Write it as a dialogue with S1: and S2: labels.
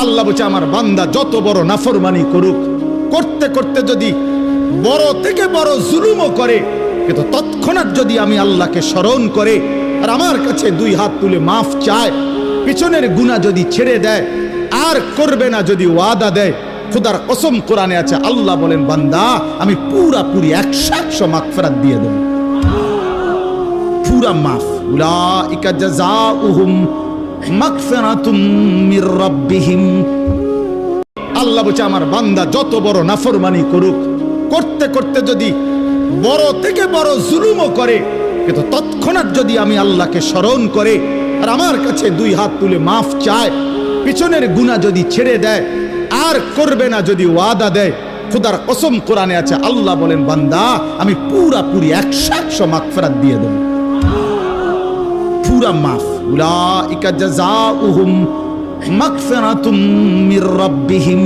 S1: আল্লাহ বলছে আমার বান্দা যত বড় নাফরমানি করুক, করতে করতে যদি বড় থেকে বড় জুলুমও করে, কিন্তু তৎক্ষণাৎ যদি আমি আল্লাহকে স্মরণ করে আর আমার কাছে দুই হাত তুলে মাফ চায়, পিছনের গুনাহ যদি ছেড়ে দেয়, আর করবে না যদি ওয়াদা দেয়, খুদার কসম কোরআনে আছে, আল্লাহ বলেন বান্দা আমি পুরাপুরি 100% মাগফিরাত দিয়ে দেব, পুরা মাফ। উলাইকা জাযাউহুম মাগফিরাতুম মির রাব্বিহিম। আল্লাহ বলছে আমার বান্দা যত বড় নাফরমানি করুক, করতে করতে যদি বড় থেকে বড় জুলুমও করে, কিন্তু তৎক্ষণাৎ যদি আমি আল্লাহকে স্মরণ করে আর আমার কাছে দুই হাত তুলে মাফ চায়, পিছনের গুনাহ যদি ছেড়ে দেয়, আর করবে না যদি ওয়াদা দেয়, খুদার কসম কোরআনে আছে, আল্লাহ বলেন বান্দা আমি পুরাপুরি 100% মাগফিরাত দিয়ে দেব, পুরা মাফ। উলাইকা জাযাউহুম মাগফিরাতুম মির রাব্বিহিম।